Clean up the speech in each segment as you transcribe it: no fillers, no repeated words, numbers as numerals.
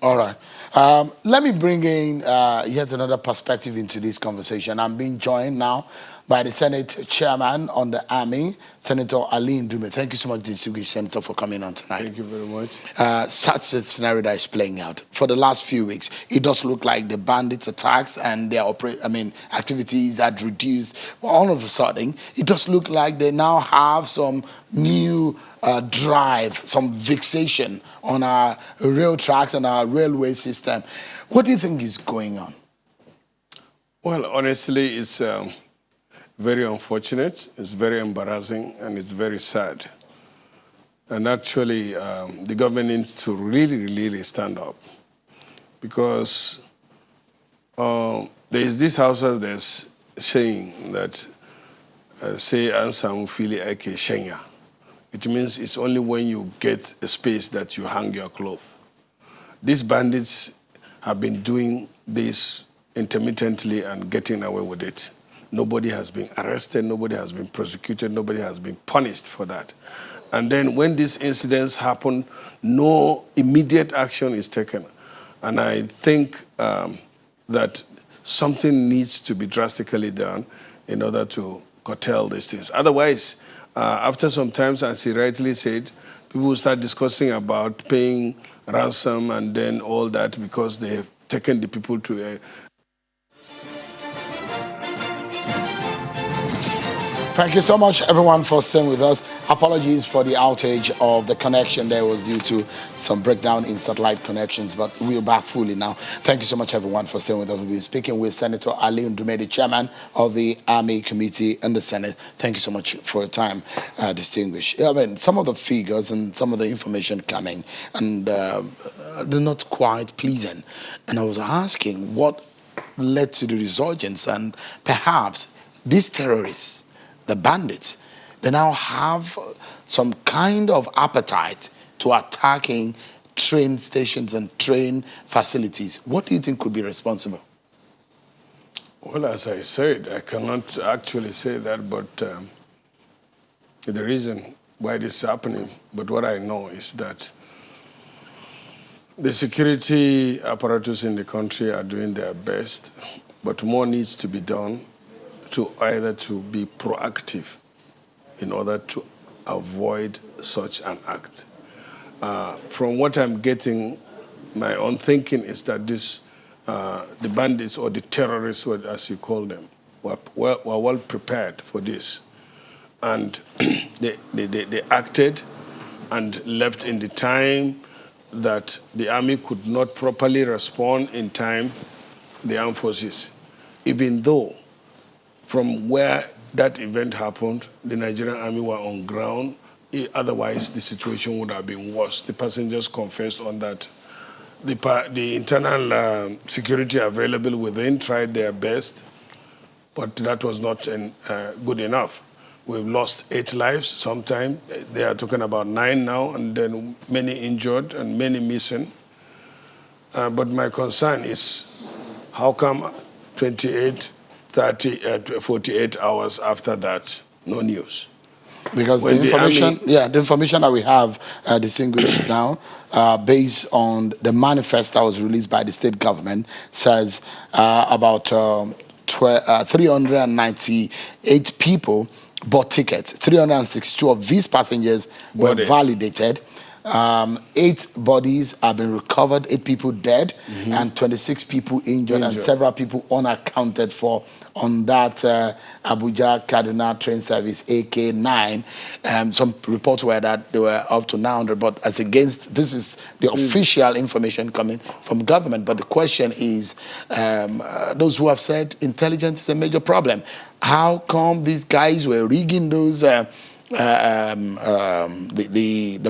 All right. Let me bring in yet another perspective into this conversation. I'm being joined now by the Senate Chairman on the Army, Senator Ali Ndume. Thank you so much, distinguished Senator, for coming on tonight. Thank you very much. Such a scenario that is playing out for the last few weeks. It does look like the bandits' attacks and their activities had reduced. All of a sudden, it does look like they now have some new drive, some fixation on our rail tracks and our railway system. What do you think is going on? Well, honestly, it's very unfortunate, it's very embarrassing, and it's very sad. And actually, the government needs to really stand up, because there is this house that's saying that say ansam fili ake shenya. It means it's only when you get a space that you hang your clothes. These bandits have been doing this intermittently and getting away with it. Nobody has been arrested, nobody has been prosecuted, nobody has been punished for that. And then when these incidents happen, no immediate action is taken. And I think that something needs to be drastically done in order to curtail these things. Otherwise, after some time, as he rightly said, people will start discussing about paying ransom and then all that, because they have taken the people to a... Thank you so much, everyone, for staying with us. Apologies for the outage of the connection. There was due to some breakdown in satellite connections, but we're back fully now. Thank you so much, everyone, for staying with us. We've been speaking with Senator Ali Ndume, the chairman of the Army Committee in the Senate. Thank you so much for your time, distinguished. I mean, some of the figures and some of the information coming, and they're not quite pleasing. And I was asking what led to the resurgence, and perhaps these terrorists, the bandits, they now have some kind of appetite to attacking train stations and train facilities. What do you think could be responsible? Well, as I said, I cannot actually say that, but the reason why this is happening, but what I know is that the security apparatus in the country are doing their best, but more needs to be done to either to be proactive in order to avoid such an act. From what I'm getting, my own thinking is that this, the bandits or the terrorists, as you call them, were well prepared for this. And they acted and left in the time that the army could not properly respond in time, the armed forces, even though from where that event happened, the Nigerian army were on ground. Otherwise, the situation would have been worse. The passengers confessed on that. The internal security available within tried their best, but that was not good enough. We've lost 8 lives sometime. They are talking about 9 now, and then many injured and many missing. But my concern is, how come 48 hours after that, no news? Because the information that we have distinguished now, based on the manifest that was released by the state government, says about 398 people bought tickets. 362 of these passengers were validated. 8 bodies have been recovered, 8 people dead, and 26 people injured, and several people unaccounted for on that Abuja Kaduna train service AK9. Some reports were that they were up to 900, but as against, this is the official information coming from government. But the question is, those who have said intelligence is a major problem. How come these guys were rigging those the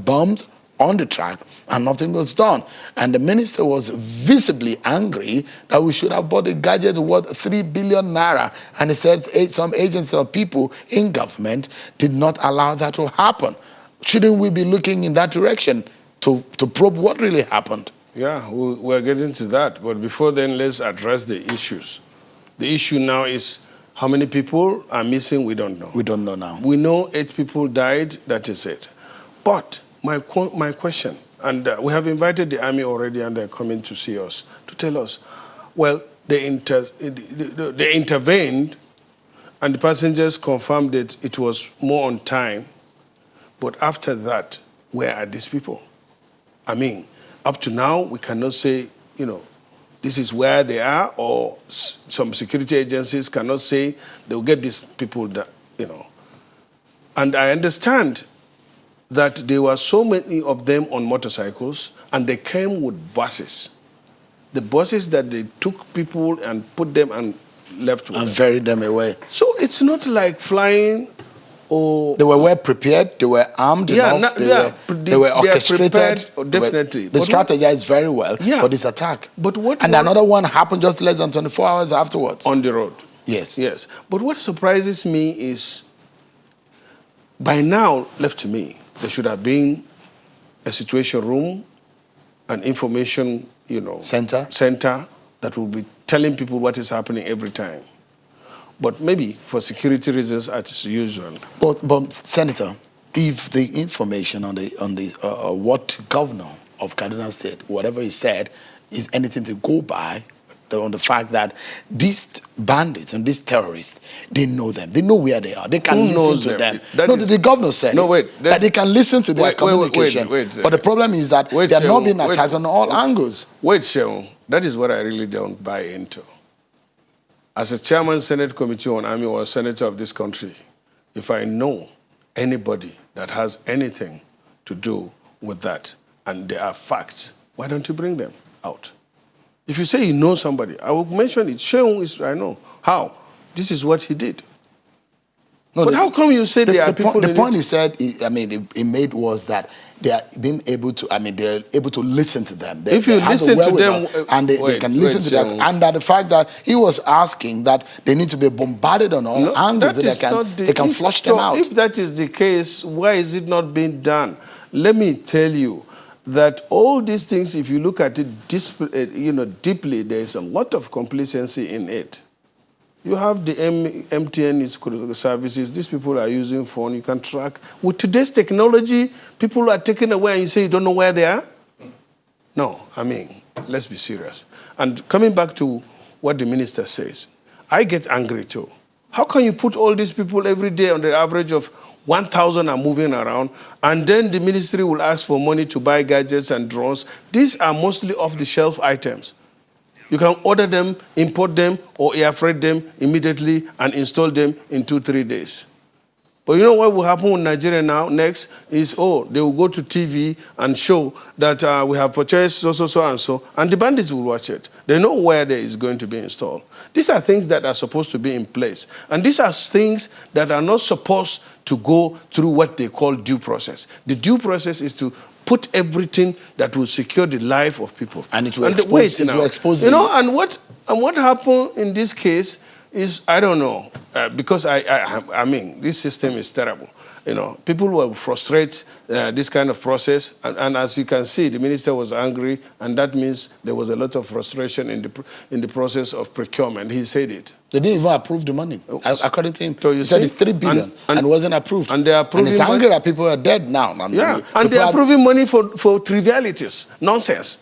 bombs on the track and nothing was done? And the minister was visibly angry that we should have bought a gadget worth 3 billion naira. And he said some agents or people in government did not allow that to happen. Shouldn't we be looking in that direction to probe what really happened? Yeah, we're getting to that. But before then, let's address the issues. The issue now is, how many people are missing? We don't know. We don't know now. We know 8 people died, that is it. But my question, And we have invited the army already, and they're coming to see us to tell us, well, they intervened, and the passengers confirmed that it was more on time. But after that, where are these people? I mean, up to now, we cannot say, this is where they are, or some security agencies cannot say they'll get these people that, And I understand that there were so many of them on motorcycles, and they came with buses. The buses that they took people and put them and left with and them. ferried them away. So it's not like flying or... They were well prepared, they were armed enough, they were orchestrated. Definitely. They strategized very well for this attack. But another one happened just less than 24 hours afterwards. On the road. Yes. Yes. But what surprises me is, by now, left to me, there should have been a situation room, an information, center that will be telling people what is happening every time. But maybe for security reasons, as usual. But Senator, if the information on what governor of Kaduna State, whatever he said, is anything to go by, on the fact that these bandits and these terrorists, they know them. They know where they are. They can listen to them. The governor said that they can listen to their communication. But the problem is that they are not being attacked on all angles. Wait, Sheung, that is what I really don't buy into. As a chairman Senate Committee on Army or a senator of this country, if I know anybody that has anything to do with that and there are facts, why don't you bring them out? If you say you know somebody, I will mention it. Sheung is, I know. How? This is what he did. No, but how come you say there are people The point he said, he made was that they are being able to, they're able to listen to them. If you listen to them... and they can listen to them. And that the fact that he was asking that they need to be bombarded on all angles so they can flush them out. If that is the case, why is it not being done? Let me tell you that all these things, if you look at it deeply, there is a lot of complacency in it. You have the MTN services. These people are using phone. You can track. With today's technology, people are taken away and you say you don't know where they are? No, let's be serious. And coming back to what the minister says, I get angry too. How can you put all these people every day on the average of 1,000 are moving around, and then the ministry will ask for money to buy gadgets and drones? These are mostly off-the-shelf items. You can order them, import them, or air freight them immediately and install them in 2-3 days. But you know what will happen in Nigeria now? Next is, they will go to TV and show that we have purchased so, and the bandits will watch it. They know where it is going to be installed. These are things that are supposed to be in place. And these are things that are not supposed to go through what they call due process. The due process is to put everything that will secure the life of people. And it will expose them. And what happened in this case is, I don't know, because this system is terrible. People will frustrate this kind of process, and as you can see, the minister was angry, and that means there was a lot of frustration in the process of procurement. He said it. They didn't even approve the money, according to him. So he said it's 3 billion and wasn't approved. And they are approving. And it's angry that people are dead now. And they are approving money for trivialities, nonsense.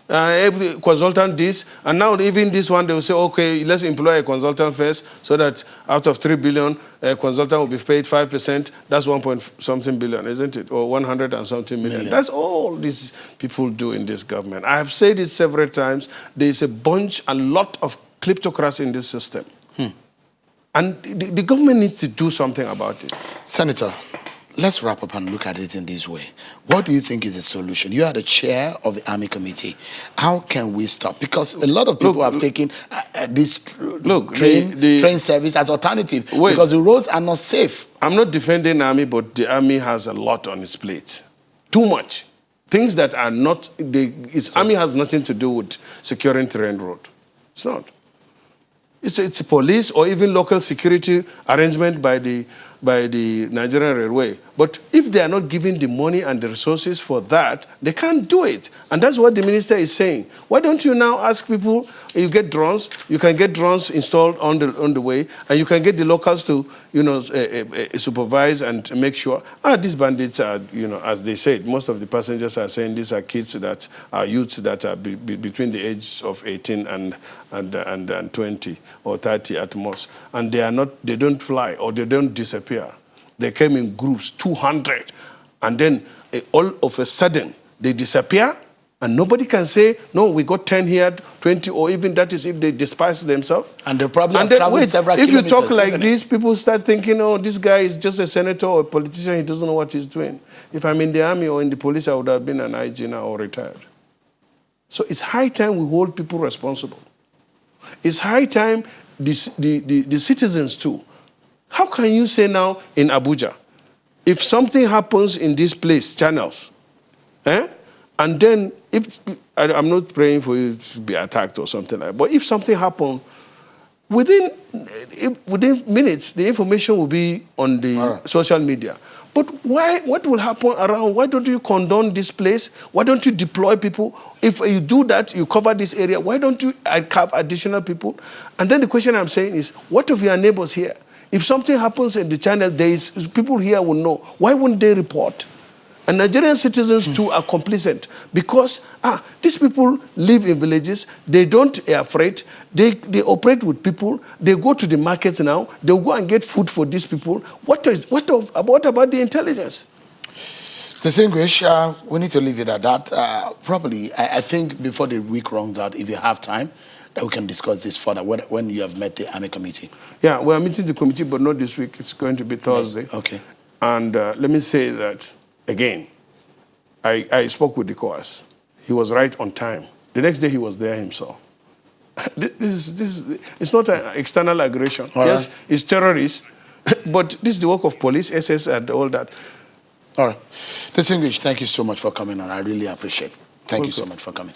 Every consultant this, and now even this one, they will say, okay, let's employ a consultant first, so that out of 3 billion, a consultant will be paid 5%. That's 1-something billion, isn't it? Or 100-something million. That's all these people do in this government. I have said it several times. There is a lot of kleptocrats in this system. And the government needs to do something about it. Senator, let's wrap up and look at it in this way. What do you think is the solution? You are the chair of the Army Committee. How can we stop? Because a lot of people have taken this train service as alternative because the roads are not safe. I'm not defending the Army, but the Army has a lot on its plate. Too much. Things that are not... Army has nothing to do with securing terrain road. It's not. It's a police or even local security arrangement by the by the Nigerian Railway. But if they are not given the money and the resources for that, they can't do it. And that's what the minister is saying. Why don't you now ask people, you get drones, you can get drones installed on the way, and you can get the locals to, supervise and make sure, these bandits are, as they said, most of the passengers are saying these are kids that are youths that are between the ages of 18 and 20 or 30 at most. And they don't fly or they don't disappear. They came in groups, 200, and then all of a sudden they disappear, and nobody can say, no, we got 10 here, 20, or even that is if they disperse themselves. And they probably have traveled several if kilometers. You talk like this, people start thinking, oh, this guy is just a senator or a politician, he doesn't know what he's doing. If I'm in the army or in the police, I would have been an IG now or retired. So it's high time we hold people responsible. It's high time the citizens too. How can you say now in Abuja, if something happens in this place, channels, and then I'm not praying for you to be attacked or something like that, but if something happens, within minutes, the information will be on the social media. But what will happen around? Why don't you condone this place? Why don't you deploy people? If you do that, you cover this area, why don't you have additional people? And then the question I'm saying is, what of your neighbors here? If something happens in the channel, people here will know. Why wouldn't they report? And Nigerian citizens too are complicit because these people live in villages. They don't are afraid. They operate with people. They go to the markets now. They'll go and get food for these people. What about the intelligence? Distinguished, we need to leave it at that. Probably, I think before the week runs out, if you have time, that we can discuss this further when you have met the Army Committee. Yeah, we are meeting the committee, but not this week. It's going to be Thursday. Yes. Okay. And let me say that, again, I spoke with the COAS. He was right on time. The next day, he was there himself. It's not an external aggression. Yes, it's terrorists, but this is the work of police, SS, and all that. All right. Distinguished, thank you so much for coming on. I really appreciate it. Thank you so much for coming.